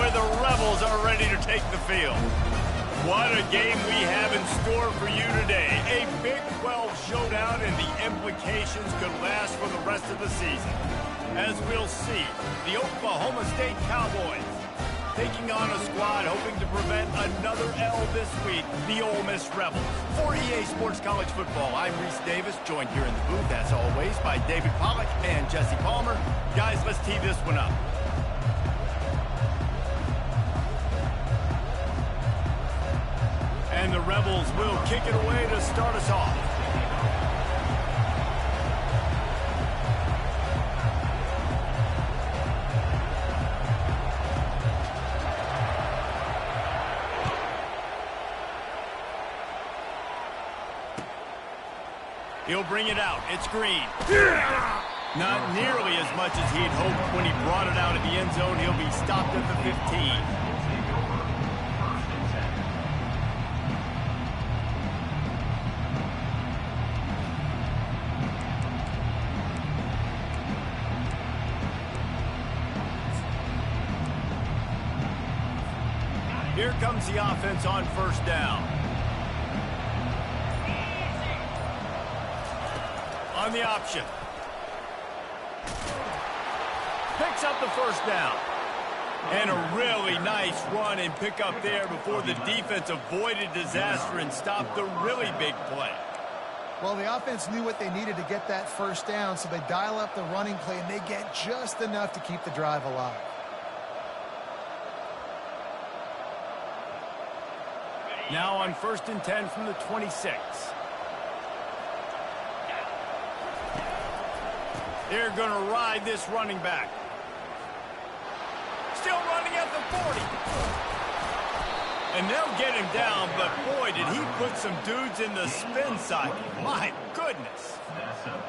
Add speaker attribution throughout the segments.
Speaker 1: where the Rebels are ready to take the field. What a game we have in store for you today. A Big 12 showdown, and the implications could last for the rest of the season. As we'll see, the Oklahoma State Cowboys taking on a squad hoping to prevent another L this week, the Ole Miss Rebels. For EA Sports College Football, I'm Reese Davis, joined here in the booth, as always, by David Pollack and Jesse Palmer. Guys, let's tee this one up. And the Rebels will kick it away to start us off. He'll bring it out. It's Green. Not nearly as much as he'd hoped when he brought it out of the end zone. He'll be stopped at the 15. Here comes the offense on first down. On the option. Picks up the first down. And a really nice run and pick up there before the defense avoided disaster and stopped the really big play.
Speaker 2: Well, the offense knew what they needed to get that first down, so they dial up the running play, and they get just enough to keep the drive alive.
Speaker 1: Now on 1st and 10 from the 26. They're going to ride this running back. Still running at the 40. And they'll get him down, but boy, did he put some dudes in the spin cycle. My goodness.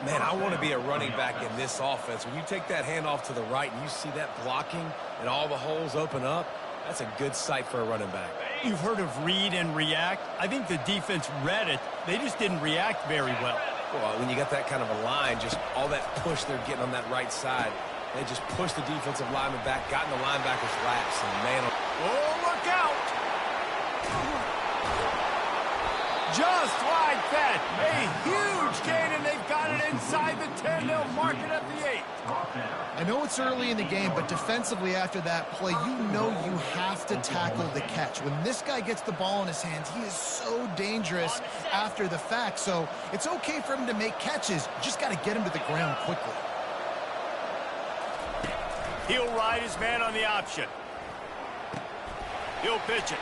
Speaker 3: Man, I want to be a running back in this offense. When you take that handoff to the right and you see that blocking and all the holes open up, that's a good sight for a running back.
Speaker 1: You've heard of read and react. I think the defense read it. They just didn't react very well.
Speaker 3: Well, when you got that kind of a line, just all that push they're getting on that right side, they just pushed the defensive lineman back, got in the linebacker's laps, and man...
Speaker 1: Oh, look out! Just like that, a huge gain, and they've got it inside the 10. They'll mark it at the 8.
Speaker 2: I know it's early in the game, but defensively after that play, you know you have to tackle the catch. When this guy gets the ball in his hands, he is so dangerous after the fact. So it's okay for him to make catches. You just got to get him to the ground quickly.
Speaker 1: He'll ride his man on the option. He'll pitch it.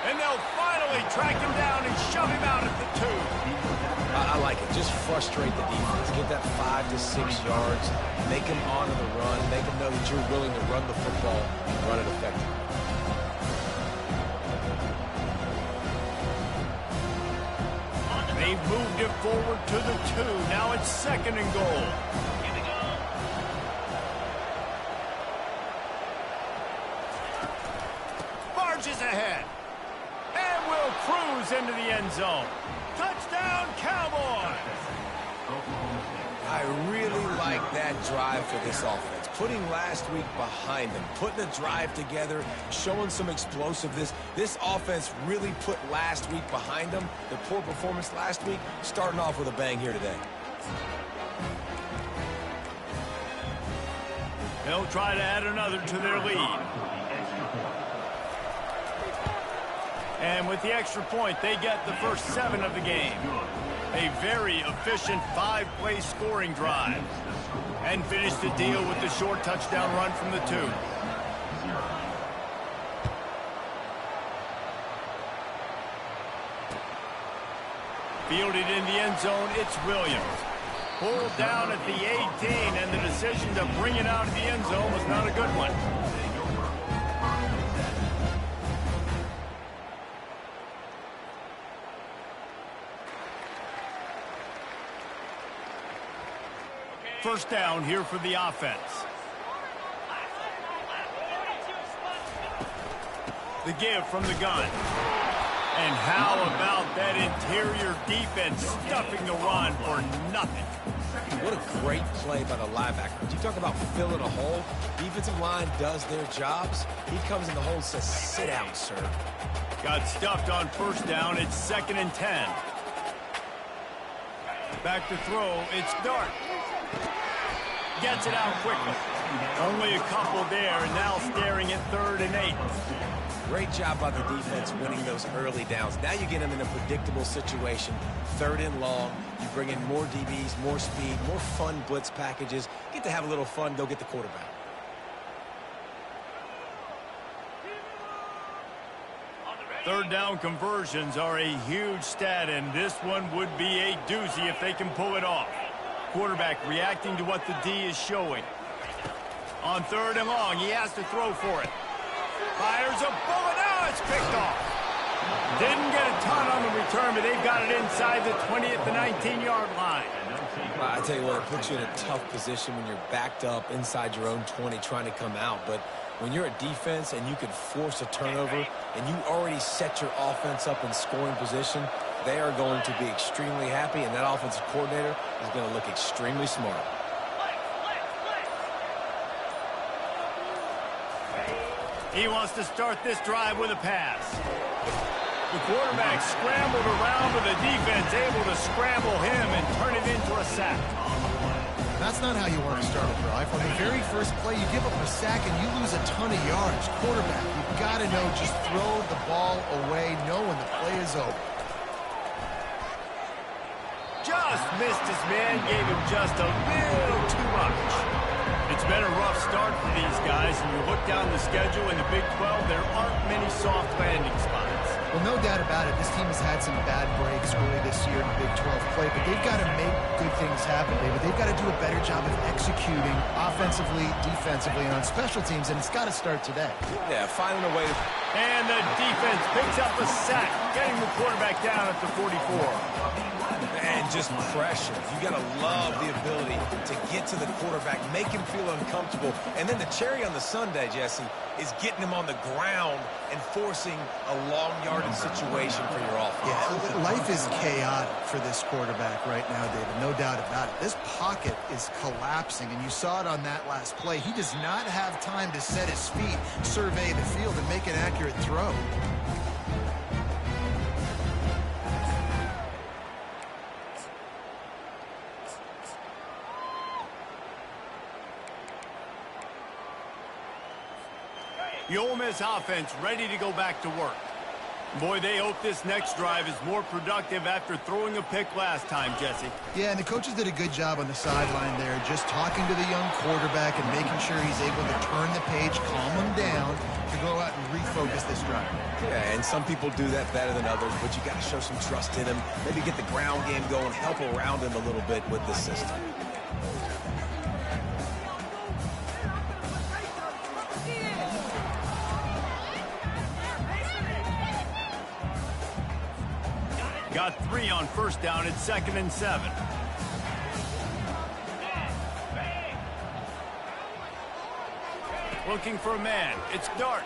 Speaker 1: And they'll finally track him down and shove him out at the 2.
Speaker 3: I like it. Just frustrate the defense. Get that 5 to 6 yards. Make them honor the run. Make them know that you're willing to run the football and run it effectively.
Speaker 1: They've moved it forward to the 2. Now it's 2nd and goal. Barges ahead. And will cruise into the end zone. Touchdown, Cowboys!
Speaker 3: I really like that drive for this offense. Putting last week behind them, putting the drive together, showing some explosiveness. This offense really put last week behind them. The poor performance last week, starting off with a bang here today.
Speaker 1: They'll try to add another to their lead. And with the extra point, they get the first 7 of the game. A very efficient 5-play scoring drive. And finish the deal with the short touchdown run from the 2. Fielded in the end zone, it's Williams. Pulled down at the 18, and the decision to bring it out of the end zone was not a good one. First down here for the offense. The give from the gun. And how about that interior defense stuffing the run for nothing?
Speaker 3: What a great play by the linebacker. You talk about filling a hole. Defensive line does their jobs. He comes in the hole and says, sit down, sir.
Speaker 1: Got stuffed on first down. It's 2nd and 10. Back to throw. It's Dart. Gets it out quickly. Only a couple there, and now staring at 3rd and 8.
Speaker 3: Great job by the defense winning those early downs. Now you get them in a predictable situation. 3rd and long. You bring in more DBs, more speed, more fun blitz packages. Get to have a little fun. Go get the quarterback.
Speaker 1: Third down conversions are a huge stat, and this one would be a doozy if they can pull it off. Quarterback reacting to what the D is showing. On 3rd and long, he has to throw for it. Fires a bullet. Now it's picked off. Didn't get a ton on the return, but they've got it inside the 20 at the 19-yard line.
Speaker 3: I tell you what, it puts you in a tough position when you're backed up inside your own 20 trying to come out. But when you're a defense and you can force a turnover and you already set your offense up in scoring position, they are going to be extremely happy, and that offensive coordinator is going to look extremely smart.
Speaker 1: He wants to start this drive with a pass. The quarterback scrambled around, but the defense able to scramble him and turn it into a sack.
Speaker 2: That's not how you want to start a drive. On the very first play, you give up a sack and you lose a ton of yards. Quarterback, you've got to know, just throw the ball away, know when the play is over.
Speaker 1: Just missed his man, gave him just a little too much. It's been a rough start for these guys, and you look down the schedule in the Big 12, there aren't many soft landing spots.
Speaker 2: Well, no doubt about it, this team has had some bad breaks early this year in Big 12 play, but they've got to make good things happen, David. They've got to do a better job of executing offensively, defensively, and on special teams, and it's got to start today.
Speaker 3: Yeah, finding a way to...
Speaker 1: And the defense picks up a sack, getting the quarterback down at the 44.
Speaker 3: And just pressure. You got to love the ability to get to the quarterback, make him feel uncomfortable. And then the cherry on the sundae, Jesse, is getting him on the ground and forcing a long yardage situation for your offense.
Speaker 2: Yeah, life is chaotic for this quarterback right now, David. No doubt about it. This pocket is collapsing, and you saw it on that last play. He does not have time to set his feet, survey the field, and make an accurate throw.
Speaker 1: The Ole Miss offense ready to go back to work. Boy, they hope this next drive is more productive after throwing a pick last time, Jesse.
Speaker 2: Yeah, and the coaches did a good job on the sideline there, just talking to the young quarterback and making sure he's able to turn the page, calm him down, to go out and refocus this drive.
Speaker 3: Yeah, and some people do that better than others, but you got to show some trust in him, maybe get the ground game going, help around him a little bit with the system.
Speaker 1: Got 3 on first down. It's 2nd and 7. Looking for a man. It's Dart.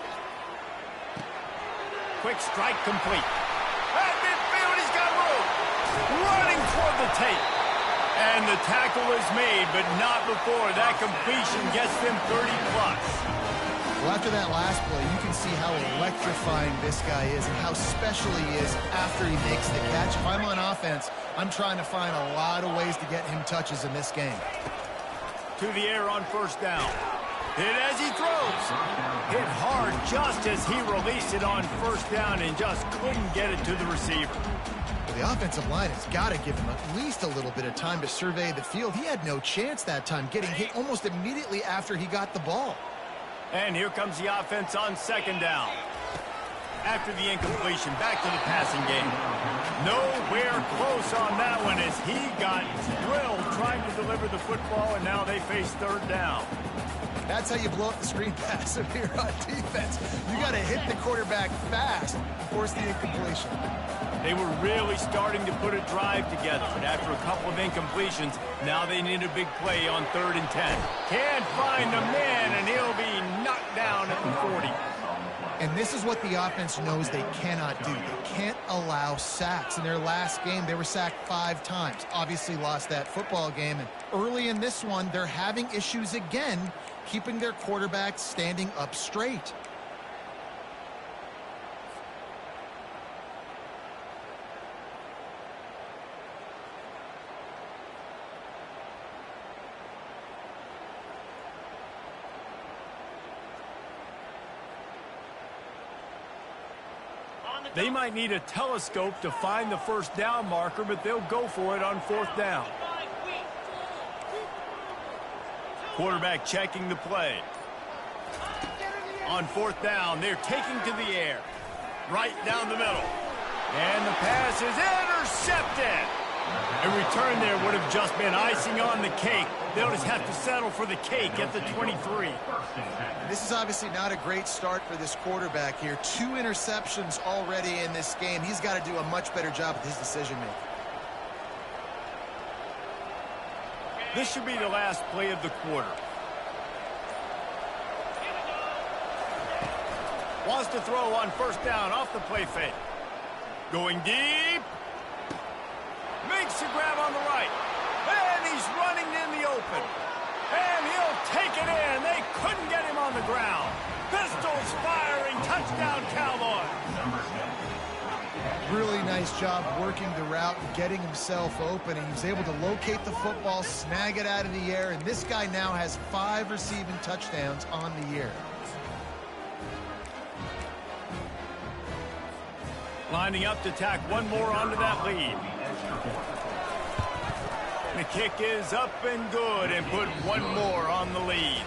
Speaker 1: Quick strike complete. At midfield, he's got room. Running toward the tape. And the tackle is made, but not before. That completion gets them 30+.
Speaker 2: Well, after that last play, you can see how electrifying this guy is and how special he is after he makes the catch. If I'm on offense, I'm trying to find a lot of ways to get him touches in this game.
Speaker 1: To the air on first down. Hit as he throws. Hit hard just as he released it on first down and just couldn't get it to the receiver.
Speaker 2: Well, the offensive line has got to give him at least a little bit of time to survey the field. He had no chance that time, getting hit almost immediately after he got the ball.
Speaker 1: And here comes the offense on second down. After the incompletion, back to the passing game. Nowhere close on that one as he got drilled trying to deliver the football, and now they face third down.
Speaker 2: That's how you blow up the screen pass if you're on defense. You got to hit the quarterback fast and force the incompletion.
Speaker 1: They were really starting to put a drive together, but after a couple of incompletions, now they need a big play on 3rd and 10. Can't find a man, and he'll be knocked down at the 40.
Speaker 2: And this is what the offense knows they cannot do. They can't allow sacks. In their last game, they were sacked 5 times. Obviously lost that football game. And early in this one, they're having issues again, keeping their quarterback standing up straight.
Speaker 1: They might need a telescope to find the first down marker, but they'll go for it on 4th down. Quarterback checking the play. On 4th down, they're taking to the air. Right down the middle. And the pass is intercepted. A return there would have just been icing on the cake. They'll just have to settle for the cake at the 23.
Speaker 2: This is obviously not a great start for this quarterback here. 2 interceptions already in this game. He's got to do a much better job with his decision-making.
Speaker 1: This should be the last play of the quarter. Wants to throw on 1st down off the play fake. Going deep. Makes a grab on the right. And he's running in the open. And he'll take it in. They couldn't get him on the ground. Pistols firing. Touchdown, Cowboys.
Speaker 2: Really nice job working the route and getting himself open. He was able to locate the football, snag it out of the air, and this guy now has 5 receiving touchdowns on the year.
Speaker 1: Lining up to tack one more onto that lead. The kick is up and good and put one more on the lead.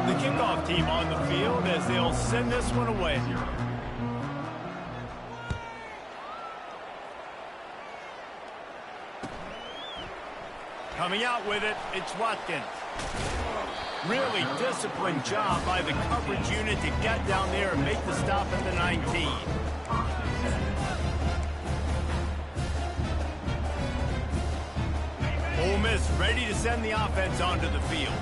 Speaker 1: The kickoff team on the field as they'll send this one away. Coming out with it, it's Watkins. Really disciplined job by the coverage unit to get down there and make the stop at the 19. Ole Miss ready to send the offense onto the field.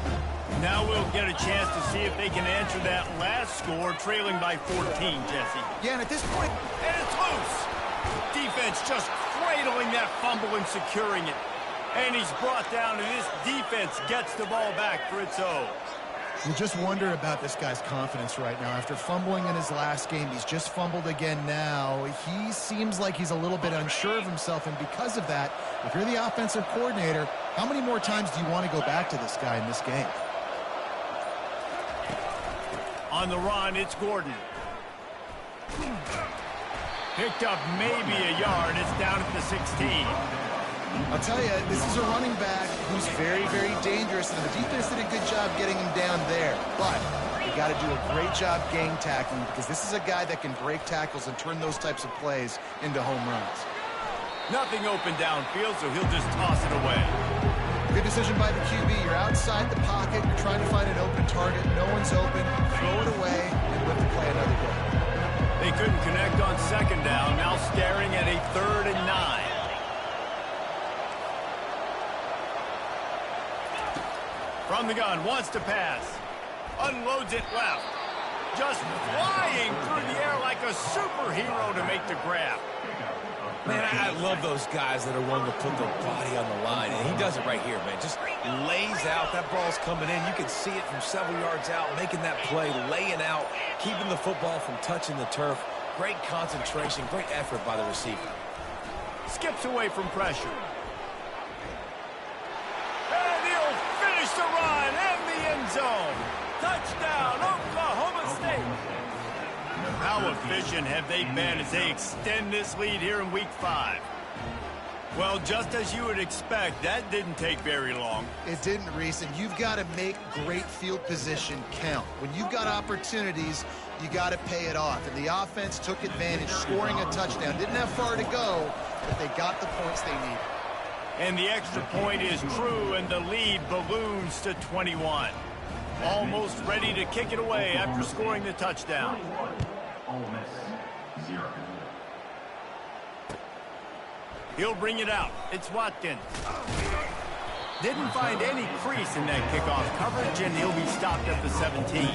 Speaker 1: Now we'll get a chance to see if they can answer that last score, trailing by 14, Jesse.
Speaker 2: Yeah, and at this point...
Speaker 1: And it's loose. Defense just cradling that fumble and securing it. And he's brought down, and this defense gets the ball back for its own.
Speaker 2: You just wonder about this guy's confidence right now. After fumbling in his last game, he's just fumbled again now. He seems like he's a little bit unsure of himself, and because of that, if you're the offensive coordinator, how many more times do you want to go back to this guy in this game?
Speaker 1: On the run, it's Gordon. Picked up maybe a yard. It's down at the 16.
Speaker 2: I'll tell you, this is a running back who's very, very dangerous, and the defense did a good job getting him down there. But you got to do a great job gang tackling, because this is a guy that can break tackles and turn those types of plays into home runs.
Speaker 1: Nothing open downfield, so he'll just toss it away.
Speaker 2: Good decision by the QB. You're outside the pocket. You're trying to find an open target. No one's open. Throw it away and live to play another day.
Speaker 1: They couldn't connect on 2nd down. Now staring at a 3rd and 9. From the gun, wants to pass. Unloads it left. Just flying through the air like a superhero to make the grab.
Speaker 3: Man, I love those guys that are willing to put their body on the line, and he does it right here, man. Just lays out. That ball's coming in. You can see it from several yards out, making that play, laying out, keeping the football from touching the turf. Great concentration, great effort by the receiver.
Speaker 1: Skips away from pressure. And he'll finish the run in the end zone. Touchdown, Oklahoma State. How efficient have they been as they extend this lead here in Week 5? Well, just as you would expect, that didn't take very long.
Speaker 2: It didn't, Reese, and you've got to make great field position count. When you've got opportunities, you got to pay it off. And the offense took advantage, scoring a touchdown. Didn't have far to go, but they got the points they needed.
Speaker 1: And the extra point is true, and the lead balloons to 21. Almost ready to kick it away after scoring the touchdown.
Speaker 4: Ole Miss 0.
Speaker 1: He'll bring it out. It's Watkins. Didn't find any crease in that kickoff coverage, and he'll be stopped at the 17.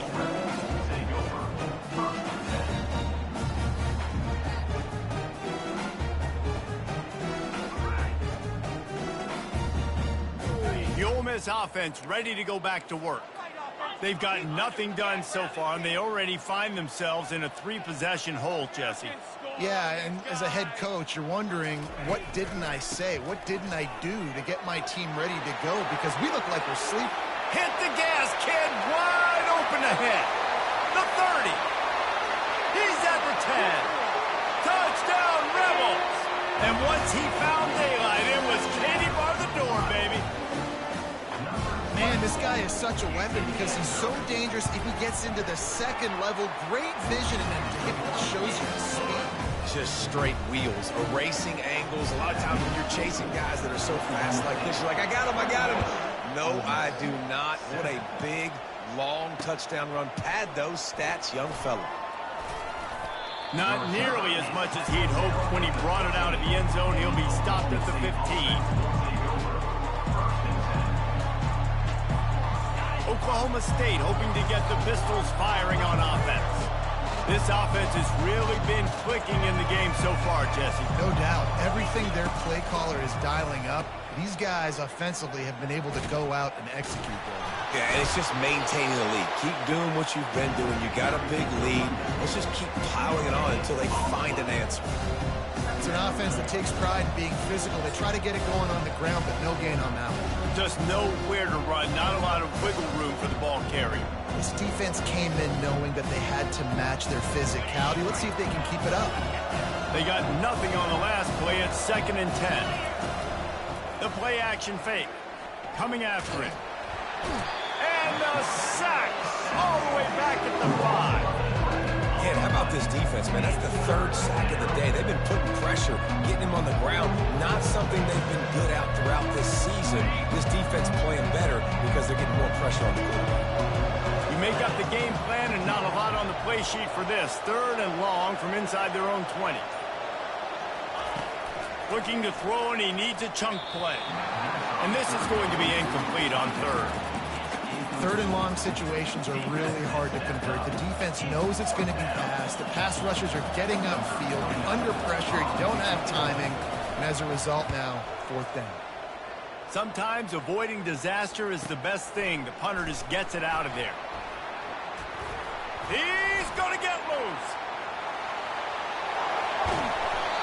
Speaker 1: The Ole Miss offense ready to go back to work. They've got nothing done so far, and they already find themselves in a 3-possession hole, Jesse.
Speaker 2: Yeah, and as a head coach, you're wondering, what didn't I say? What didn't I do to get my team ready to go? Because we look like we're sleeping.
Speaker 1: Hit the gas, kid. Wide open ahead. The 30. He's at the 10. Touchdown, Rebels. And once he found daylight, it was Katie bar the door, baby.
Speaker 2: Man, this guy is such a weapon because he's so dangerous if he gets into the second level. Great vision, and it shows you his speed.
Speaker 3: Just straight wheels, erasing angles. A lot of times when you're chasing guys that are so fast like this, you're like, I got him, I got him. No, I do not. What a big, long touchdown run. Pad those stats, young fella.
Speaker 1: Not nearly as much as he'd hoped when he brought it out of the end zone. He'll be stopped at the 15. Oklahoma State hoping to get the Pistols firing on offense. This offense has really been clicking in the game so far, Jesse.
Speaker 2: No doubt. Everything their play caller is dialing up, these guys offensively have been able to go out and execute them.
Speaker 3: Yeah, and it's just maintaining the lead. Keep doing what you've been doing. You got a big lead. Let's just keep piling it on until they find an answer.
Speaker 2: It's an offense that takes pride in being physical. They try to get it going on the ground, but no gain on that one.
Speaker 1: Just nowhere to run. Not a lot of wiggle room for the ball carrier.
Speaker 2: This defense came in knowing that they had to match their physicality. Let's see if they can keep it up.
Speaker 1: They got nothing on the last play. It's 2nd and 10. The play action fake. Coming after it. And a sack all the way back at the 5.
Speaker 3: Yeah, how about this defense, man? That's the 3rd sack of the day. They've been putting pressure, getting him on the ground. Not something they've been good at throughout this season. This defense playing better because they're getting more pressure on the quarterback.
Speaker 1: You make up the game plan and not a lot on the play sheet for this. 3rd and long from inside their own 20. Looking to throw, and he needs a chunk play. And this is going to be incomplete on 3rd.
Speaker 2: 3rd and long situations are really hard to convert. The defense knows it's going to be passed. The pass rushers are getting upfield. Under pressure, you don't have timing. And as a result now, 4th down.
Speaker 1: Sometimes avoiding disaster is the best thing. The punter just gets it out of there. He's going to get loose.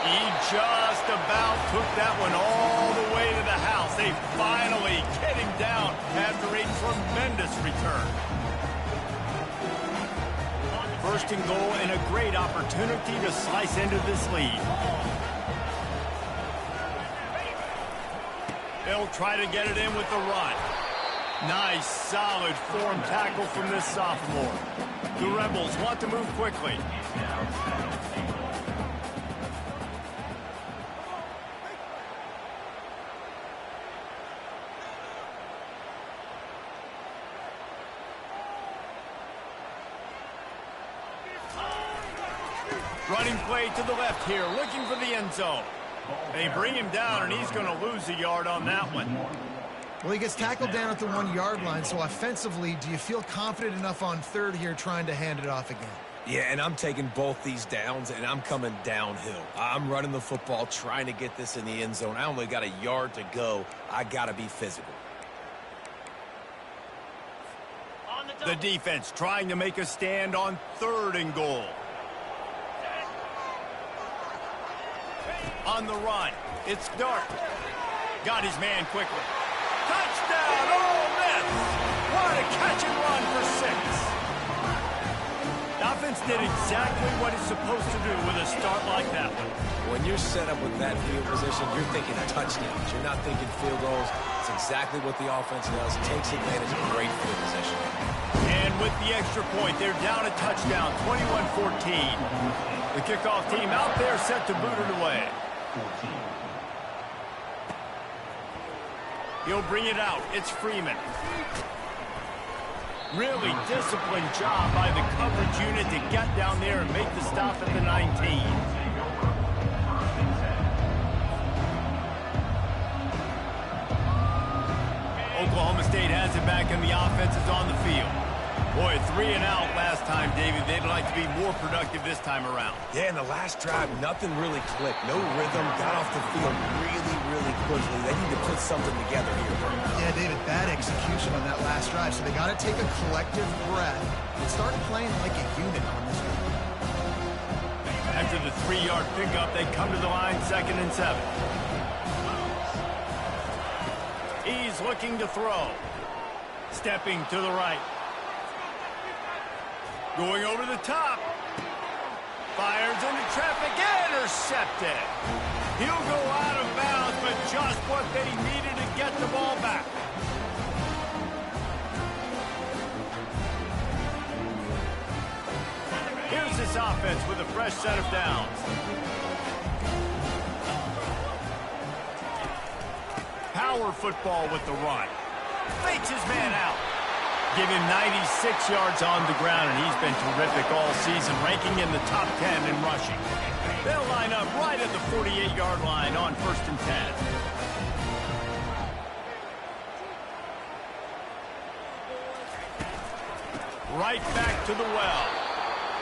Speaker 1: He just about took that one all the way to the house. They finally get him down after a tremendous return. 1st and goal and a great opportunity to slice into this lead. They'll try to get it in with the run. Nice, solid form tackle from this sophomore. The Rebels want to move quickly. Running play to the left here, looking for the end zone. They bring him down, and he's going to lose a yard on that one.
Speaker 2: Well, he gets tackled down at the 1-yard line, so offensively, do you feel confident enough on 3rd here trying to hand it off again?
Speaker 3: Yeah, and I'm taking both these downs, and I'm coming downhill. I'm running the football, trying to get this in the end zone. I only got a yard to go. I got to be physical.
Speaker 1: The defense trying to make a stand on 3rd and goal. On the run, it's Dart. Got his man quickly. Touchdown, Ole Miss! What a catch and run for 6. The offense did exactly what it's supposed to do with a start like that one.
Speaker 3: When you're set up with that field position, you're thinking touchdowns. You're not thinking field goals. It's exactly what the offense does. It takes advantage of great field position.
Speaker 1: And with the extra point, they're down a touchdown, 21-14. The kickoff team out there set to boot it away. He'll bring it out. It's Freeman. Really disciplined job by the coverage unit to get down there and make the stop at the 19. Oklahoma State has it back, and the offense is on the field. Boy, 3 and out last time, David. They'd like to be more productive this time around.
Speaker 3: Yeah, in the last drive, nothing really clicked. No rhythm, got off the field really quickly. They need to put something together here.
Speaker 2: Yeah, David, bad execution on that last drive. So they got to take a collective breath and start playing like a unit on this one.
Speaker 1: After the 3-yard pickup, they come to the line, 2nd and 7. He's looking to throw. Stepping to the right. Going over the top. Fires into traffic. Intercepted. He'll go out of bounds, but just what they needed to get the ball back. Here's this offense with a fresh set of downs. Power football with the run. Fakes his man out. Give him 96 yards on the ground, and he's been terrific all season, ranking in the top 10 in rushing. They'll line up right at the 48-yard line on 1st and 10. Right back to the well.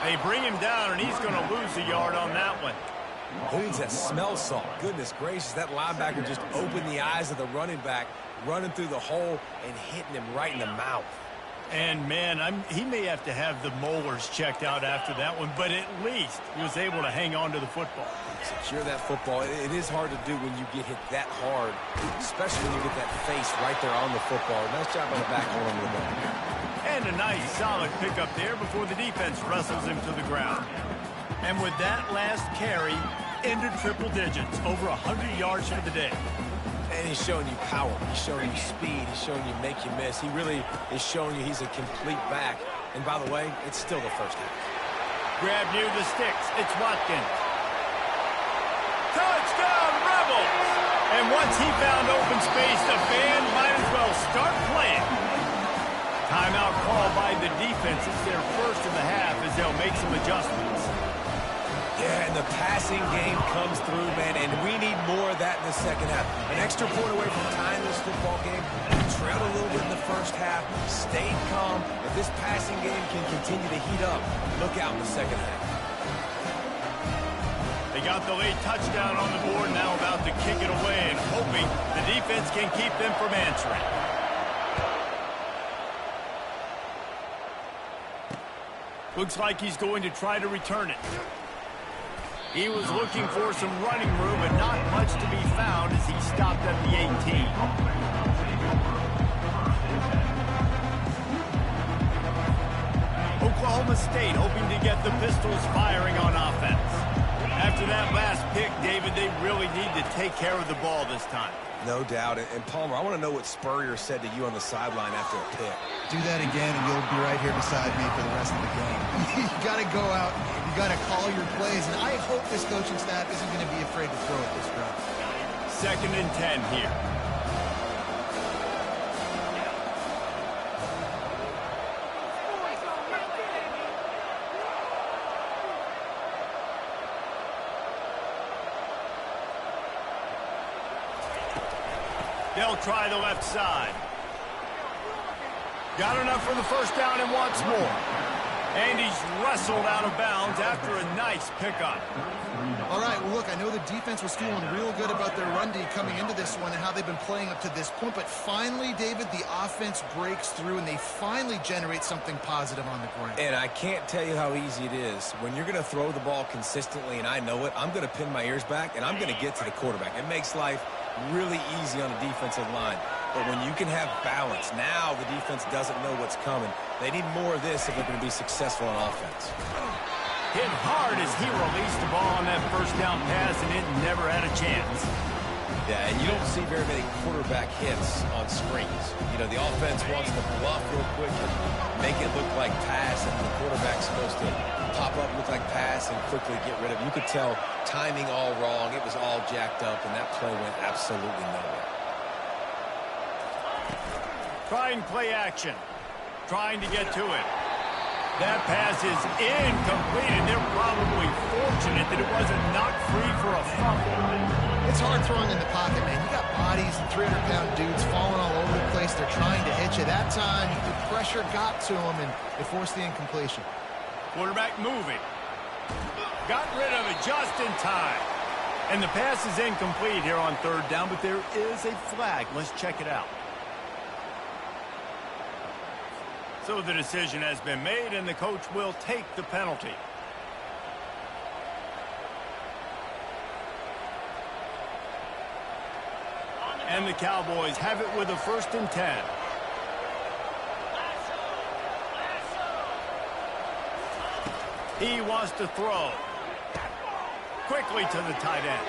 Speaker 1: They bring him down, and he's going to lose a yard on that one.
Speaker 3: Who needs that smell salt? Goodness gracious, that linebacker just opened the eyes of the running back, running through the hole and hitting him right in the mouth.
Speaker 1: And, man, he may have to have the molars checked out after that one, but at least he was able to hang on to the football.
Speaker 3: Secure that football. It is hard to do when you get hit that hard, especially when you get that face right there on the football. Nice job on the back going over the ball.
Speaker 1: And a nice, solid pickup there before the defense wrestles him to the ground. And with that last carry, into triple digits, over 100 yards for the day.
Speaker 3: And he's showing you power. He's showing you speed. He's showing you make you miss. He really is showing you he's a complete back. And by the way, it's still the first half.
Speaker 1: Grab near the sticks. It's Watkins. Touchdown, Rebels! And once he found open space, the band might as well start playing. Timeout call by the defense. It's their first of the half as they'll make some adjustments.
Speaker 3: Yeah, and the passing game comes through, man, and we need more of that in the second half. An extra point away from tying this football game. Trailed a little bit in the first half, stayed calm. If this passing game can continue to heat up, look out in the second half.
Speaker 1: They got the late touchdown on the board, now about to kick it away and hoping the defense can keep them from answering. Looks like he's going to try to return it. He was looking for some running room, but not much to be found as he stopped at the 18. Oklahoma State hoping to get the Pistols firing on offense. After that last pick, David, they really need to take care of the ball this time.
Speaker 3: No doubt. And Palmer, I want to know what Spurrier said to you on the sideline after a pick.
Speaker 2: Do that again, and you'll be right here beside me for the rest of the game. You got to go out. You got to call your plays, and I hope this coaching staff isn't going to be afraid to throw at this route.
Speaker 1: 2nd and 10 here. They'll try the left side. Got enough for the first down and wants more. And he's wrestled out of bounds after a nice pickup.
Speaker 2: All right, well, look, I know the defense was feeling real good about their run D coming into this one and how they've been playing up to this point. But finally, David, the offense breaks through and they finally generate something positive on the ground.
Speaker 3: And I can't tell you how easy it is. When you're going to throw the ball consistently, and I know it, I'm going to pin my ears back, and I'm going to get to the quarterback. It makes life really easy on the defensive line. But when you can have balance, now the defense doesn't know what's coming. They need more of this if they're going to be successful on offense.
Speaker 1: Hit hard as he released the ball on that first down pass, and it never had a chance.
Speaker 3: Yeah, and you don't see very many quarterback hits on screens. You know, the offense wants to bluff real quick and make it look like pass, and the quarterback's supposed to pop up, look like pass, and quickly get rid of it. You could tell timing all wrong. It was all jacked up, and that play went absolutely nowhere.
Speaker 1: Trying play action. Trying to get to it. That pass is incomplete, and they're probably fortunate that it wasn't knocked free for a fumble.
Speaker 2: It's hard throwing in the pocket, man. You got bodies, 300-pound dudes falling all over the place. They're trying to hit you. That time, the pressure got to him, and it forced the incompletion.
Speaker 1: Quarterback moving. Got rid of it just in time. And the pass is incomplete here on third down, but there is a flag. Let's check it out. So the decision has been made, and the coach will take the penalty. And the Cowboys have it with a 1st and 10. He wants to throw. Quickly to the tight end.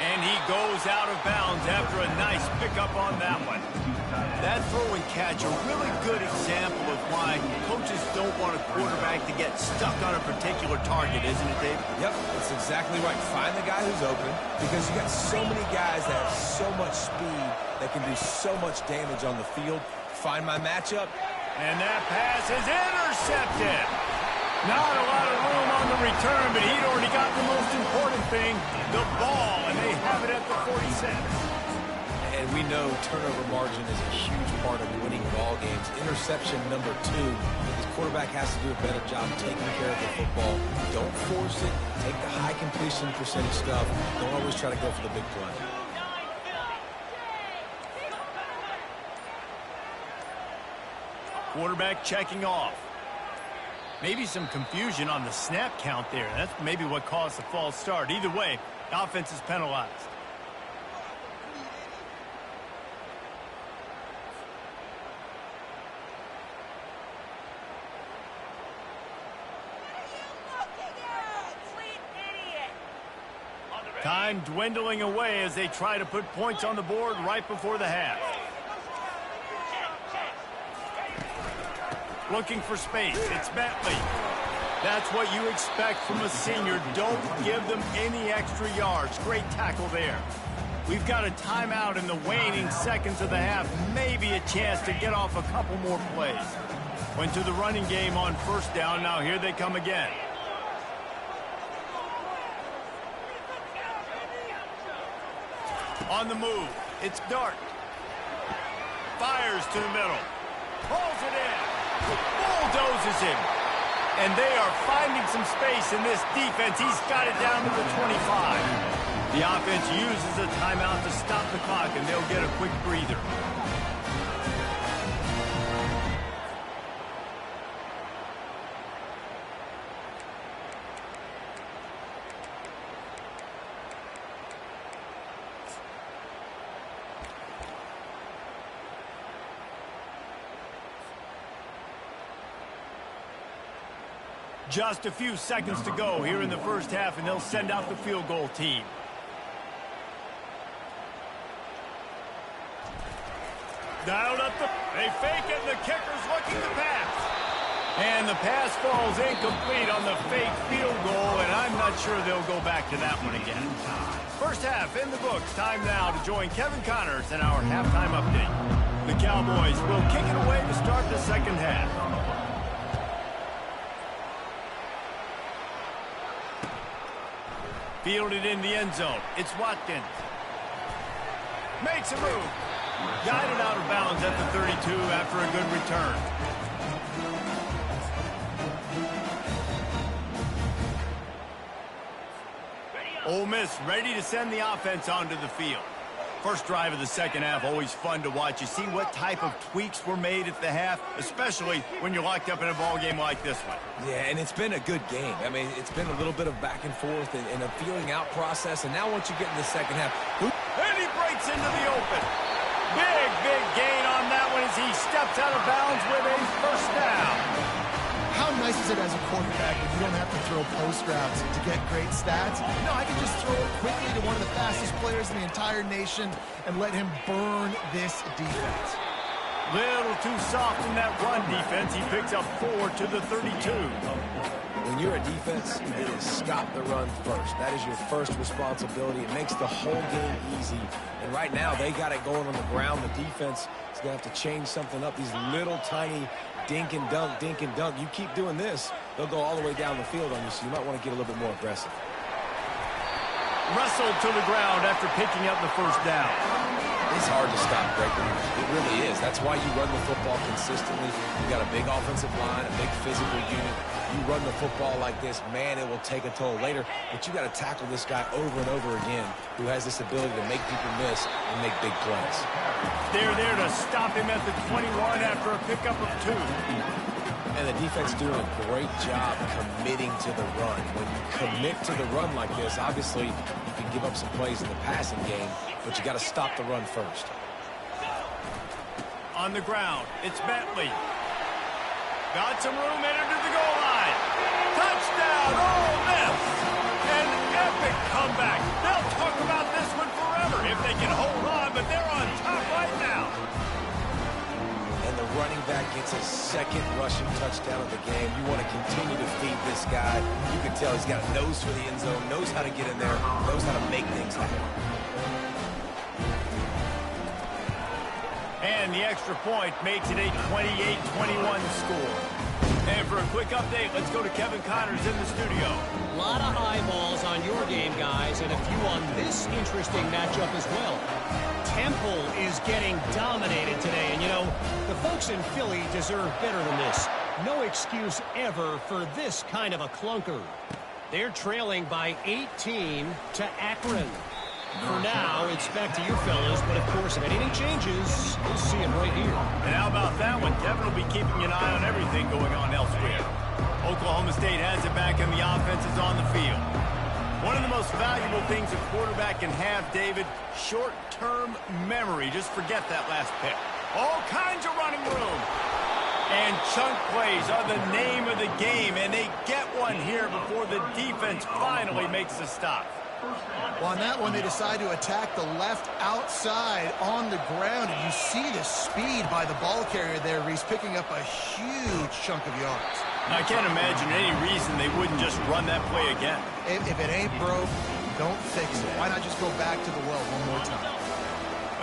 Speaker 1: And he goes out of bounds after a nice pickup on that one. That throw and catch, a really good example of why coaches don't want a quarterback to get stuck on a particular target, isn't it, Dave?
Speaker 3: Yep, that's exactly right. Find the guy who's open, because you got so many guys that have so much speed that can do so much damage on the field. Find my matchup.
Speaker 1: And that pass is intercepted. Not a lot of room on the return, but he'd already got the most important thing, the ball, and they have it at the 46.
Speaker 3: And we know turnover margin is a huge part of winning ball games. Interception number 2. His quarterback has to do a better job taking care of the football. Don't force it. Take the high completion percentage stuff. Don't always try to go for the big play.
Speaker 1: Quarterback checking off. Maybe some confusion on the snap count there. That's maybe what caused the false start. Either way, the offense is penalized. Time dwindling away as they try to put points on the board right before the half. Looking for space. It's Bentley. That's what you expect from a senior. Don't give them any extra yards. Great tackle there. We've got a timeout in the waning seconds of the half. Maybe a chance to get off a couple more plays. Went to the running game on 1st down. Now here they come again. On the move, it's Dart. Fires to the middle. Pulls it in. Bulldozes him. And they are finding some space in this defense. He's got it down to the 25. The offense uses a timeout to stop the clock, and they'll get a quick breather. Just a few seconds to go here in the 1st half, and they'll send out the field goal team. Dialed up they fake it, and the kicker's looking to pass. And the pass falls incomplete on the fake field goal, and I'm not sure they'll go back to that one again. 1st half in the books. Time now to join Kevin Connors in our halftime update. The Cowboys will kick it away to start the 2nd half. Fielded in the end zone. It's Watkins. Makes a move. Guided out of bounds at the 32 after a good return. Ole Miss ready to send the offense onto the field. First drive of the 2nd half, always fun to watch. You see what type of tweaks were made at the half, especially when you're locked up in a ball game like this one.
Speaker 3: Yeah, and it's been a good game. I mean, it's been a little bit of back and forth and a feeling out process. And now once you get in the 2nd half,
Speaker 1: and he breaks into the open. Big gain on that one as he steps out of bounds with a 1st down.
Speaker 2: How nice is it as a quarterback when you don't have to throw post routes to get great stats? No, I can just throw it quickly to one of the fastest players in the entire nation and let him burn this defense.
Speaker 1: Little too soft in that run defense. He picks up 4 to the 32.
Speaker 3: When you're a defense, it is stop the run first. That is your first responsibility. It makes the whole game easy. And right now, they got it going on the ground. The defense is going to have to change something up. These little tiny dink and dunk, dink and dunk. You keep doing this, they'll go all the way down the field on you, so you might want to get a little bit more aggressive.
Speaker 1: Wrestled to the ground after picking up the 1st down.
Speaker 3: It's hard to stop great runners. It really is. That's why you run the football consistently. You got a big offensive line, a big physical unit. You run the football like this, man, it will take a toll later. But you got to tackle this guy over and over again who has this ability to make people miss and make big plays.
Speaker 1: They're there to stop him at the 21 after a pickup of 2.
Speaker 3: And the defense doing a great job committing to the run. When you commit to the run like this, obviously you can give up some plays in the passing game, but you got to stop the run first.
Speaker 1: On the ground, it's Bentley. Got some room, entered to the goal line. Touchdown, Ole Miss! An epic comeback. They'll talk about this one forever if they can hold on, but they're on top right now.
Speaker 3: And the running back gets his second rushing touchdown of the game. You want to continue to feed this guy. You can tell he's got a nose for the end zone, knows how to get in there, knows how to make things happen.
Speaker 1: And the extra point makes it a 28-21 score. And for a quick update, let's go to Kevin Connors in the studio.
Speaker 5: A lot of eyeballs on your game, guys, and a few on this interesting matchup as well. Temple is getting dominated today, and you know, the folks in Philly deserve better than this. No excuse ever for this kind of a clunker. They're trailing by 18 to Akron. For now, it's back to you fellas, but of course, if anything changes, you'll see it right here.
Speaker 1: And how about that one? Kevin will be keeping an eye on everything going on elsewhere. Oklahoma State has it back, and the offense is on the field. One of the most valuable things a quarterback can have, David, short-term memory. Just forget that last pick. All kinds of running room. And chunk plays are the name of the game, and they get one here before the defense finally makes a stop.
Speaker 2: Well, on that one, they decide to attack the left outside on the ground, and you see the speed by the ball carrier there. He's picking up a huge chunk of yards.
Speaker 1: I can't imagine any reason they wouldn't just run that play again.
Speaker 2: If it ain't broke, don't fix it. Why not just go back to the well one more time?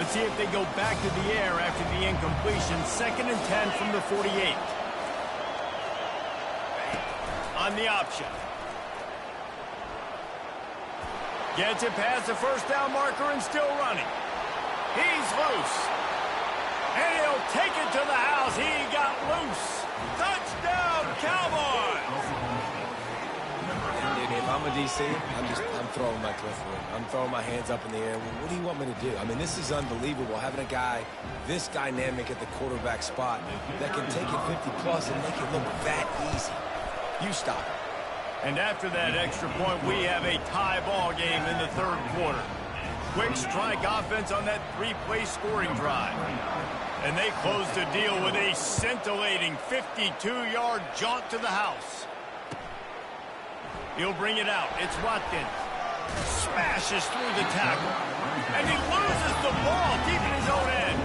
Speaker 1: Let's see if they go back to the air after the incompletion. 2nd and 10 from the 48. On the option. Gets it past the first down marker and still running. He's loose. And he'll take it to the house. He got loose. Touchdown, Cowboys!
Speaker 3: Dude, if I'm a DC, I'm throwing my clipboard. I'm throwing my hands up in the air. What do you want me to do? I mean, this is unbelievable, having a guy this dynamic at the quarterback spot that can take it 50-plus and make it look that easy. You stop it.
Speaker 1: And after that extra point, we have a tie ball game in the 3rd quarter. Quick strike offense on that 3-play scoring drive. And they close the deal with a scintillating 52-yard jaunt to the house. He'll bring it out. It's Watkins. Smashes through the tackle. And he loses the ball deep in his own end.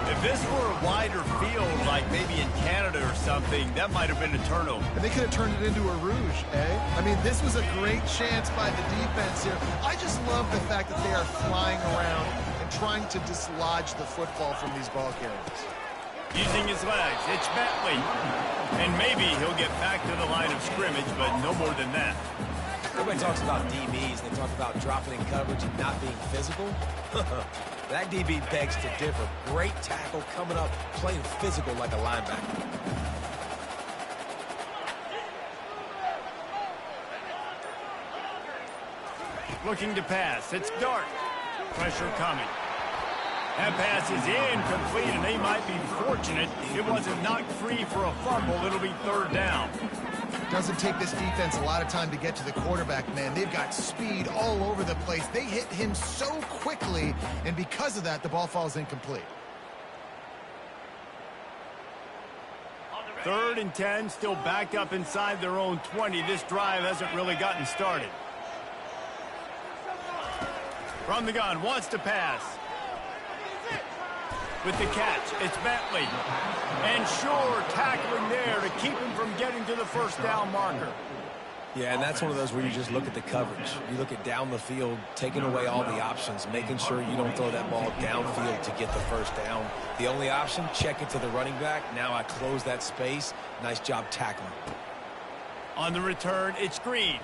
Speaker 1: If this were a wider field, like maybe in Canada or something, that might have been a turnover.
Speaker 2: And they could have turned it into a rouge, eh? I mean, this was a great chance by the defense here. I just love the fact that they are flying around and trying to dislodge the football from these ball carriers.
Speaker 1: Using his legs, it's Bentley. And maybe he'll get back to the line of scrimmage, but no more than that.
Speaker 3: Everybody talks about DBs. They talk about dropping in coverage and not being physical. That DB begs to differ. Great tackle coming up, playing physical like a linebacker.
Speaker 1: Looking to pass. It's Dart. Pressure coming. That pass is incomplete, and they might be fortunate it wasn't knocked free for a fumble. It'll be 3rd down.
Speaker 2: Doesn't take this defense a lot of time to get to the quarterback, man. They've got speed all over the place. They hit him so quickly, and because of that, the ball falls incomplete.
Speaker 1: 3rd and 10, still backed up inside their own 20. This drive hasn't really gotten started. From the gun, wants to pass. With the catch, it's Bentley. And sure, tackling there to keep him from getting to the 1st down marker.
Speaker 3: Yeah, and that's one of those where you just look at the coverage. You look at down the field, taking away all the options, making sure you don't throw that ball downfield to get the 1st down. The only option, check it to the running back. Now I close that space. Nice job tackling.
Speaker 1: On the return, it's Green.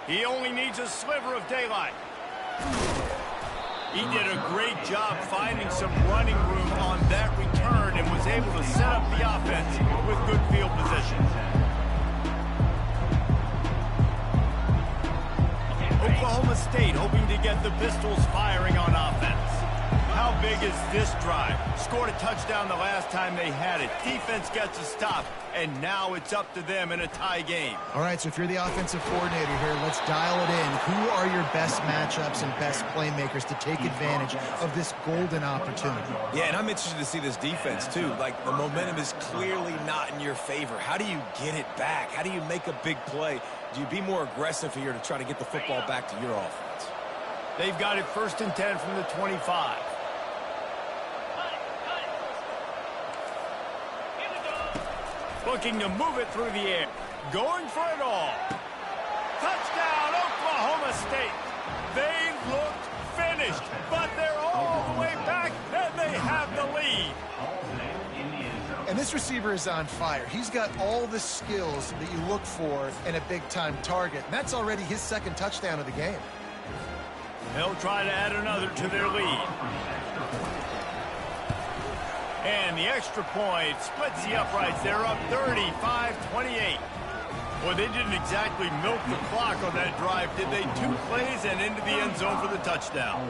Speaker 1: He only needs a sliver of daylight. He did a great job finding some running room on that return and was able to set up the offense with good field position. Oklahoma State hoping to get the Pistols firing on offense. How big is this drive? Scored a touchdown the last time they had it. Defense gets a stop, and now it's up to them in a tie game.
Speaker 2: All right, so if you're the offensive coordinator here, let's dial it in. Who are your best matchups and best playmakers to take advantage of this golden opportunity?
Speaker 3: Yeah, and I'm interested to see this defense, too. Like, the momentum is clearly not in your favor. How do you get it back? How do you make a big play? Do you be more aggressive here to try to get the football back to your offense?
Speaker 1: They've got it 1st and 10 from the 25. Looking to move it through the air. Going for it all. Touchdown, Oklahoma State. They looked finished, but they're all the way back, and they have the lead.
Speaker 2: And this receiver is on fire. He's got all the skills that you look for in a big-time target. And that's already his 2nd touchdown of the game.
Speaker 1: They'll try to add another to their lead. And the extra point splits the uprights. They're up 35-28. Well, they didn't exactly milk the clock on that drive, did they? 2 plays and into the end zone for the touchdown.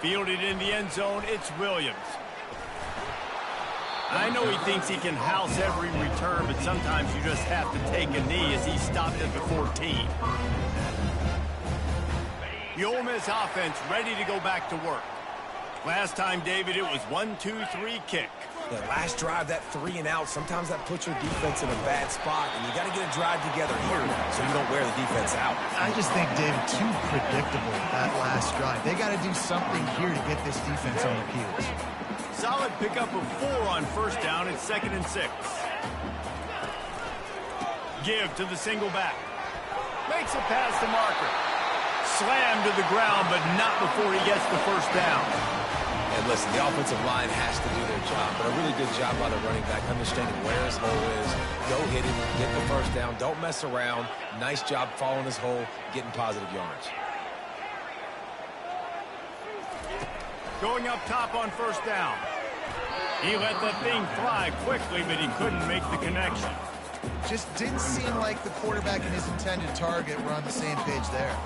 Speaker 1: Fielded in the end zone, it's Williams. I know he thinks he can house every return, but sometimes you just have to take a knee as he stopped at the 14. The Ole Miss offense ready to go back to work. Last time, David, it was 1-2-3 kick.
Speaker 3: The last drive, that 3 and out, sometimes that puts your defense in a bad spot, and you got to get a drive together here so you don't wear the defense out.
Speaker 2: I just think, David, too predictable that last drive. They got to do something here to get this defense on their heels.
Speaker 1: Solid pickup of 4 on 1st down. It's 2nd and 6. Give to the single back. Makes a pass to Marker. Slammed to the ground, but not before he gets the 1st down.
Speaker 3: And listen, the offensive line has to do their job, but a really good job by the running back, understanding where his hole is. Go hit it, get the 1st down, don't mess around. Nice job following his hole, getting positive yards.
Speaker 1: Going up top on 1st down. He let that thing fly quickly, but he couldn't make the connection.
Speaker 2: Just didn't seem like the quarterback and his intended target were on the same page there.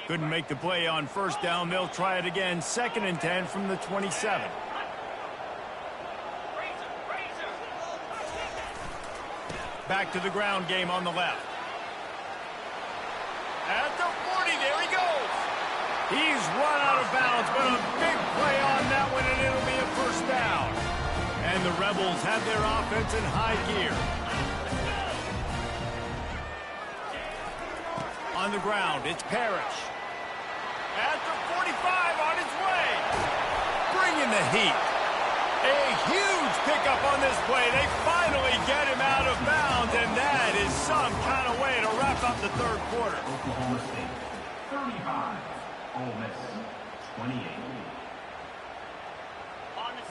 Speaker 1: Couldn't make the play on 1st down. They'll try it again. 2nd and 10 from the 27. Back to the ground game on the left. At the 40, there he goes. He's run out of bounds, but a big play on that one, and it'll be a 1st down. And the Rebels have their offense in high gear. On the ground, it's Parrish. At the 45, on his way. Bringing the heat. A huge pickup on this play. They finally get him out of bounds, and that is some kind of way to wrap up the 3rd quarter.
Speaker 4: Oklahoma State 35, Ole Miss 28.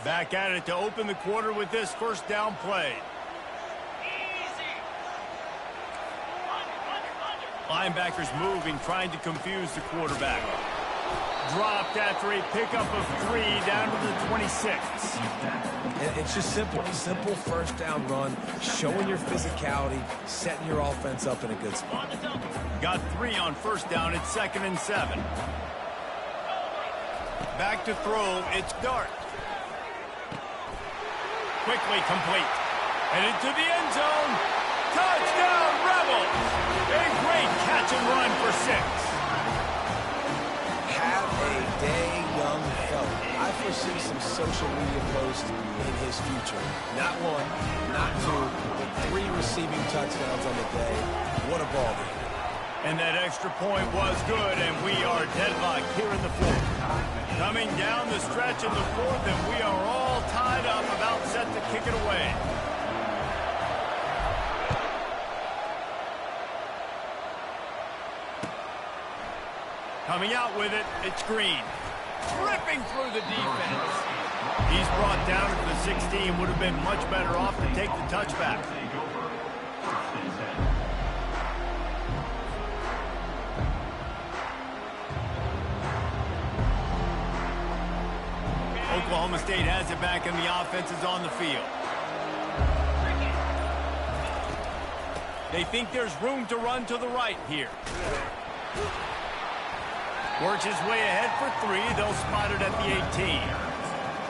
Speaker 1: Back at it to open the quarter with this 1st down play. Linebackers moving, trying to confuse the quarterback. Dropped after a pickup of 3 down to the 26.
Speaker 3: It's just simple. Simple 1st down run, showing your physicality, setting your offense up in a good spot.
Speaker 1: Got 3 on 1st down. It's 2nd and 7. Back to throw. It's Dart. Quickly complete. And into the end zone. Touchdown, Rebels! A great catch and run for 6.
Speaker 3: Have a day, young fella. I foresee some social media posts in his future. Not 1, not 2, but 3 receiving touchdowns on the day. What a ball game.
Speaker 1: And that extra point was good, and we are deadlocked here in the 4th. Coming down the stretch in the 4th, and we are all tied up, about set to kick it away. Coming out with it, it's Green. Ripping through the defense. He's brought down at the 16. Would have been much better off to take the touchback. Oklahoma State has it back, and the offense is on the field. They think there's room to run to the right here. Works his way ahead for 3. They'll spot it at the 18.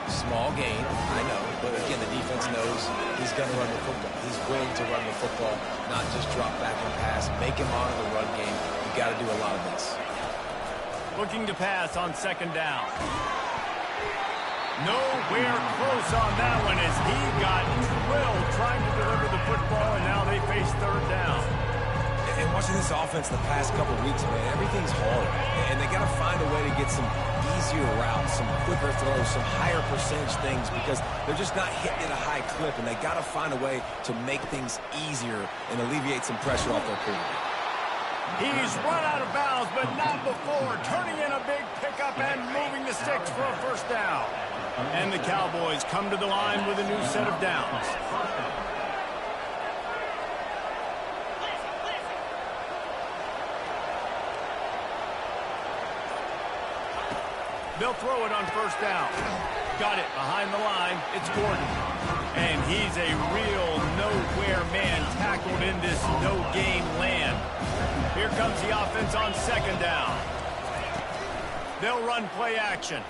Speaker 3: Small gain, I know, but again, the defense knows he's going to run the football. He's willing to run the football, not just drop back and pass, make him honor the run game. You got to do a lot of this.
Speaker 1: Looking to pass on 2nd down. Nowhere close on that one as he got drilled trying to deliver the football, and now they face 3rd down.
Speaker 3: And watching this offense the past couple weeks, man, everything's hard. And they got to find a way to get some easier routes, some quicker throws, some higher percentage things because they're just not hitting at a high clip, and they got to find a way to make things easier and alleviate some pressure off their quarterback.
Speaker 1: He's run out of bounds, but not before. Turning in a big pickup and moving the sticks for a 1st down. And the Cowboys come to the line with a new set of downs. They'll throw it on 1st down. Got it behind the line. It's Gordon. And he's a real nowhere man tackled in this no-game land. Here comes the offense on 2nd down. They'll run play action.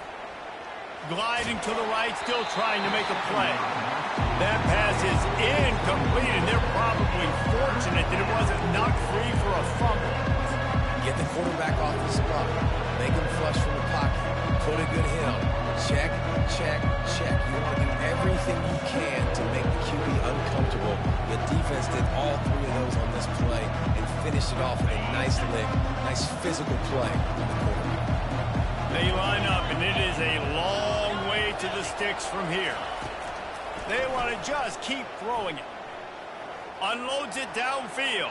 Speaker 1: Gliding to the right, still trying to make a play. That pass is incomplete, and they're probably fortunate that it wasn't knocked free for a fumble.
Speaker 3: Get the quarterback off the spot. Make him flush from the pocket. Put a good hit on him. Check, check, check. You want to do everything you can to make the QB uncomfortable. The defense did all 3 of those on this play and finished it off with a nice lick, nice physical play on the quarterback.
Speaker 1: They line up, and it is a long way to the sticks from here. They want to just keep throwing it. Unloads it downfield.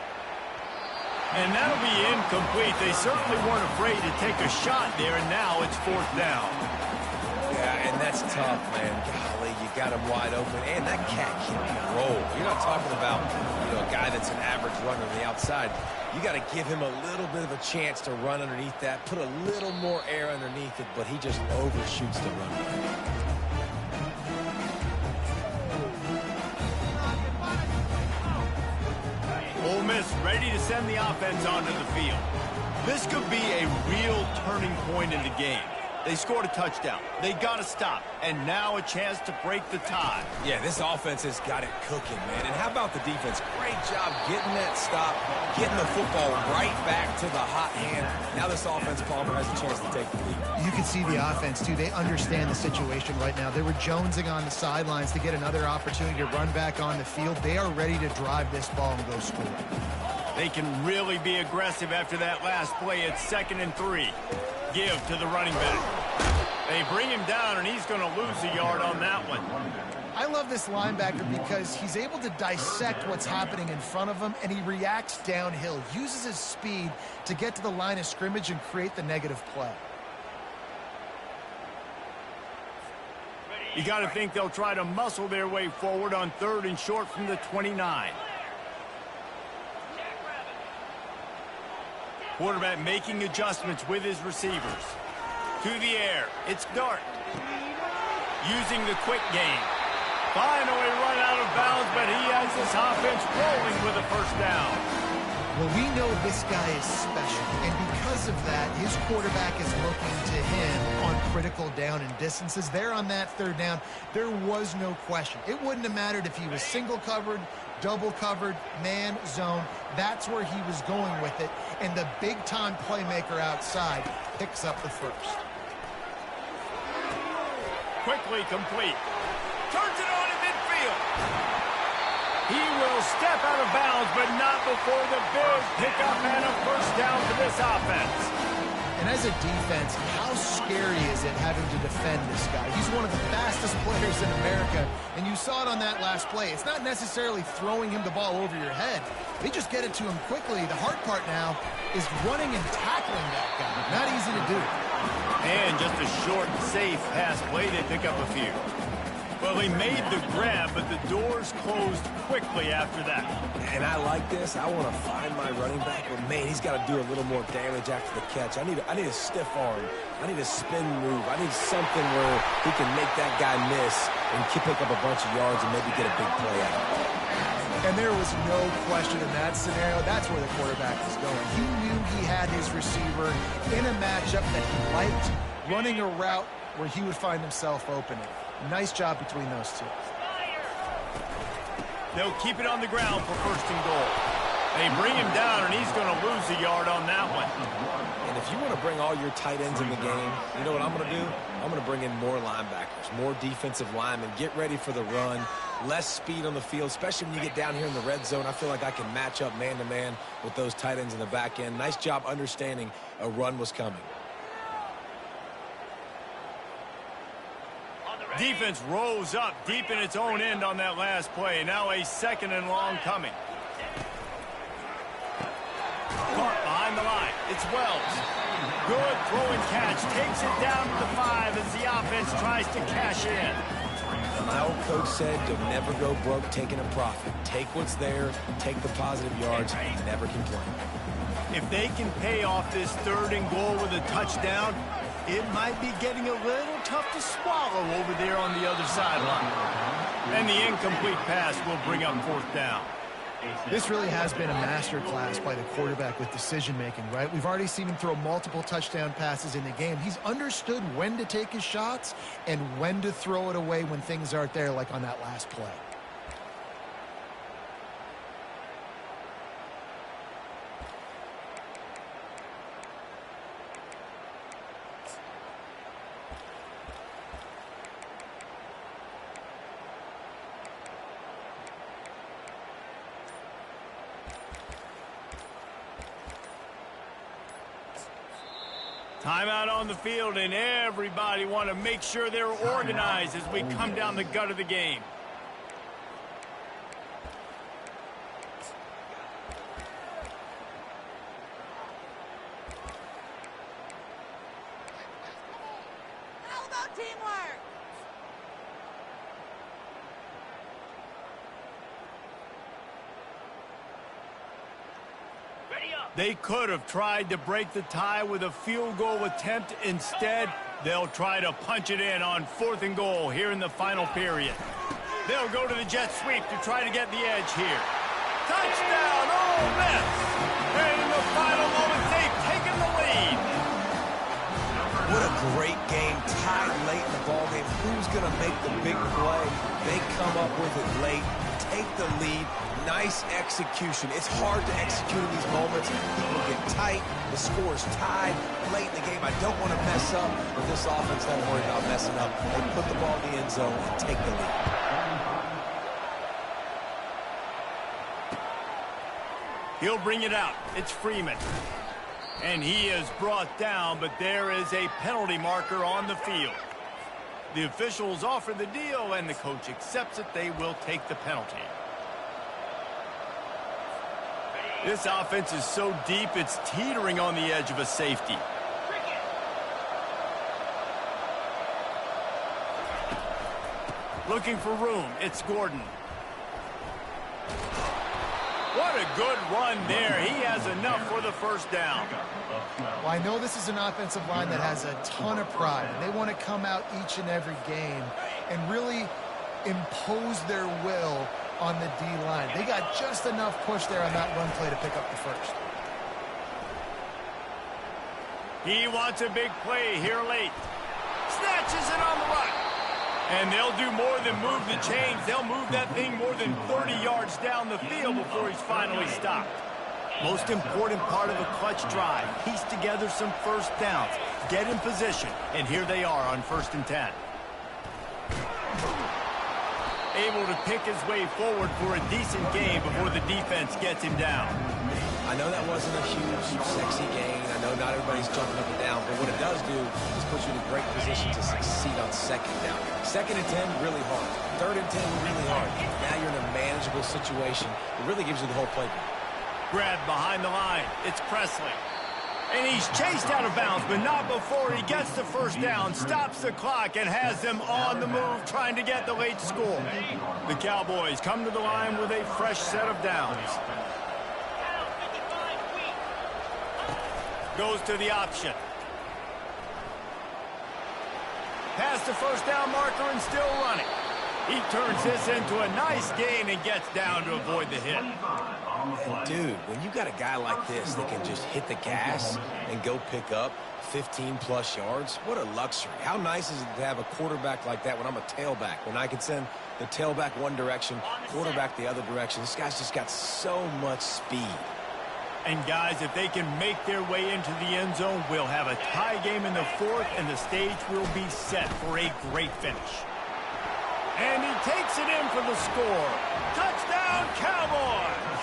Speaker 1: And that'll be incomplete. They certainly weren't afraid to take a shot there, and now it's 4th down.
Speaker 3: Yeah, and that's tough, man. Golly, you got him wide open, and that cat can roll. You're not talking about, a guy that's an average runner on the outside. You got to give him a little bit of a chance to run underneath that, put a little more air underneath it, but he just overshoots the run.
Speaker 1: Ole Miss ready to send the offense onto the field. This could be a real turning point in the game. They scored a touchdown. They got to stop. And now a chance to break the tie.
Speaker 3: Yeah, this offense has got it cooking, man. And how about the defense? Great job getting that stop, getting the football right back to the hot hand. Now this offense, Palmer, has a chance to take the lead.
Speaker 2: You can see the offense, too. They understand the situation right now. They were jonesing on the sidelines to get another opportunity to run back on the field. They are ready to drive this ball and go score.
Speaker 1: They can really be aggressive after that last play. It's 2nd and 3. Give to the running back. They bring him down, and he's going to lose a yard on that one.
Speaker 2: I love this linebacker because he's able to dissect what's happening in front of him, and he reacts downhill, uses his speed to get to the line of scrimmage and create the negative play.
Speaker 1: You got to think they'll try to muscle their way forward on 3rd and short from the 29. Quarterback making adjustments with his receivers. To the air. It's Dart. Using the quick game. Finally run out of bounds, but he has this offense rolling with a 1st down.
Speaker 2: Well, we know this guy is special, and because of that, his quarterback is looking to him on critical down and distances. There on that 3rd down, there was no question. It wouldn't have mattered if he was single covered, double covered, man, zone. That's where he was going with it, and the big-time playmaker outside picks up the 1st.
Speaker 1: Quickly complete. Turns it on in midfield. He will step out of bounds, but not before the big pickup and a 1st down for this offense.
Speaker 2: And as a defense, how scary is it having to defend this guy? He's one of the fastest players in America, and you saw it on that last play. It's not necessarily throwing him the ball over your head. They just get it to him quickly. The hard part now is running and tackling that guy. Not easy to do.
Speaker 1: And just a short, safe pass play. They pick up a few. Well, he made the grab, but the doors closed quickly after that.
Speaker 3: And I like this. I want to find my running back, but man, he's got to do a little more damage after the catch. I need a stiff arm. I need a spin move. I need something where he can make that guy miss and pick up a bunch of yards and maybe get a big play out of it.
Speaker 2: And there was no question in that scenario. That's where the quarterback was going. He knew he had his receiver in a matchup that he liked, running a route where he would find himself opening. Nice job between those two.
Speaker 1: They'll keep it on the ground for 1st and goal. They bring him down, and he's going to lose a yard on that one.
Speaker 3: And if you want to bring all your tight ends in the game, you know what I'm going to do? I'm going to bring in more linebackers, more defensive linemen, get ready for the run, less speed on the field, especially when you get down here in the red zone. I feel like I can match up man-to-man with those tight ends in the back end. Nice job understanding a run was coming.
Speaker 1: Defense rose up deep in its own end on that last play. Now a 2nd and long coming. Caught behind the line. It's Wells. Good throw and catch. Takes it down to the 5 as the offense tries to cash in.
Speaker 3: My old coach said, don't never go broke taking a profit. Take what's there, take the positive yards, and never complain.
Speaker 1: If they can pay off this 3rd and goal with a touchdown, it might be getting a little tough to swallow over there on the other sideline. And the incomplete pass will bring up 4th down.
Speaker 2: This really has been a masterclass by the quarterback with decision-making, right? We've already seen him throw multiple touchdown passes in the game. He's understood when to take his shots and when to throw it away when things aren't there, like on that last play.
Speaker 1: Timeout on the field, and everybody want to make sure they're organized as we come down the gut of the game.
Speaker 6: How about teamwork?
Speaker 1: They could have tried to break the tie with a field goal attempt. Instead, they'll try to punch it in on 4th and goal here in the final period. They'll go to the jet sweep to try to get the edge here. Touchdown, Ole Miss! And in the final moments, they've taken the lead.
Speaker 3: What a great game, tied late in the ballgame. Who's going to make the big play? They come up with it late, take the lead. Nice execution. It's hard to execute in these moments. People get tight. The score's tied late in the game. I don't want to mess up, but this offense doesn't worry about messing up. They put the ball in the end zone and take the lead.
Speaker 1: He'll bring it out. It's Freeman. And he is brought down, but there is a penalty marker on the field. The officials offer the deal, and the coach accepts it. They will take the penalty. This offense is so deep, it's teetering on the edge of a safety. Looking for room, it's Gordon. What a good run there. He has enough for the 1st down.
Speaker 2: Well, I know this is an offensive line that has a ton of pride. And they want to come out each and every game and really impose their will on the D-line. They got just enough push there on that run play to pick up the 1st.
Speaker 1: He wants a big play here late. Snatches it on the run. And they'll do more than move the chains. They'll move that thing more than 30 yards down the field before he's finally stopped. Most important part of a clutch drive. Piece together some 1st downs. Get in position. And here they are on 1st and 10. Able to pick his way forward for a decent game before the defense gets him down.
Speaker 3: I know that wasn't a huge, sexy gain. I know not everybody's jumping up and down, but what it does do is put you in a great position to succeed on 2nd down. 2nd and 10, really hard. 3rd and 10, really hard. Now you're in a manageable situation. It really gives you the whole playbook.
Speaker 1: Grab behind the line. It's Presley. And he's chased out of bounds, but not before he gets the first down, stops the clock, and has them on the move trying to get the late score. The Cowboys come to the line with a fresh set of downs. Goes to the option. Past the first down marker and still running. He turns this into a nice gain and gets down to avoid the hit.
Speaker 3: And dude, when you got a guy like this that can just hit the gas and go pick up 15-plus yards, what a luxury. How nice is it to have a quarterback like that when I'm a tailback, when I can send the tailback one direction, quarterback the other direction. This guy's just got so much speed.
Speaker 1: And guys, if they can make their way into the end zone, we'll have a tie game in the fourth, and the stage will be set for a great finish. And he takes it in for the score. Touchdown, Cowboys!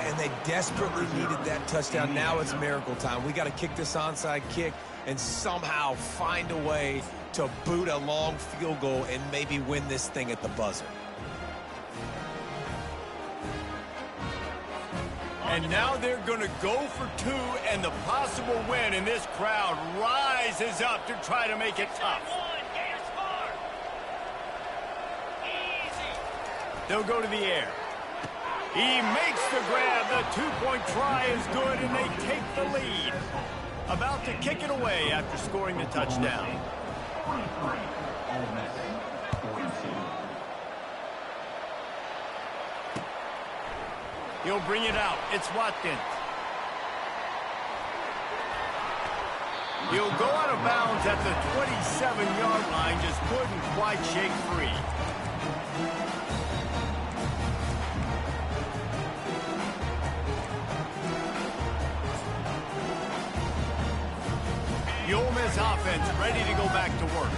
Speaker 3: And they desperately needed that touchdown. Now it's miracle time. We got to kick this onside kick and somehow find a way to boot a long field goal and maybe win this thing at the buzzer.
Speaker 1: And now they're going to go for two, and the possible win, and this crowd rises up to try to make it tough. They'll go to the air. He makes the grab. The two-point try is good, and they take the lead. About to kick it away after scoring the touchdown. He'll bring it out. It's Watkins. He'll go out of bounds at the 27-yard line, just couldn't quite shake free. The Ole Miss offense ready to go back to work.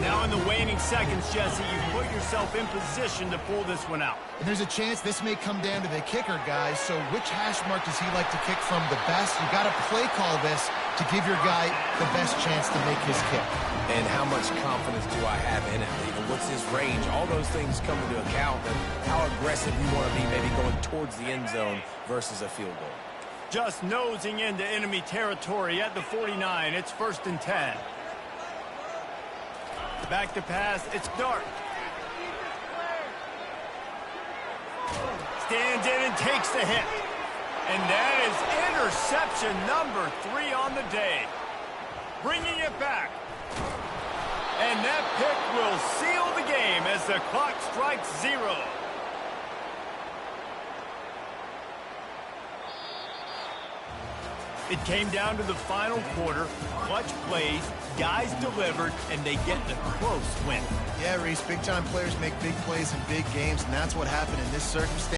Speaker 1: Now in the waning seconds, Jesse, you put yourself in position to pull this one out.
Speaker 2: And there's a chance this may come down to the kicker, guys. So which hash mark does he like to kick from the best? You got to play call this to give your guy the best chance to make his kick.
Speaker 3: And how much confidence do I have in it? What's his range? All those things come into account. And how aggressive you want to be maybe going towards the end zone versus a field goal.
Speaker 1: Just nosing into enemy territory at the 49. It's 1st and 10. Back to pass. It's Dart. Stands in and takes the hit. And that is interception number 3 on the day. Bringing it back. And that pick will seal the game as the clock strikes 0. It came down to the final quarter. Clutch plays, guys delivered, and they get the close win.
Speaker 2: Yeah, Reese, big-time players make big plays in big games, and that's what happened in this circumstance.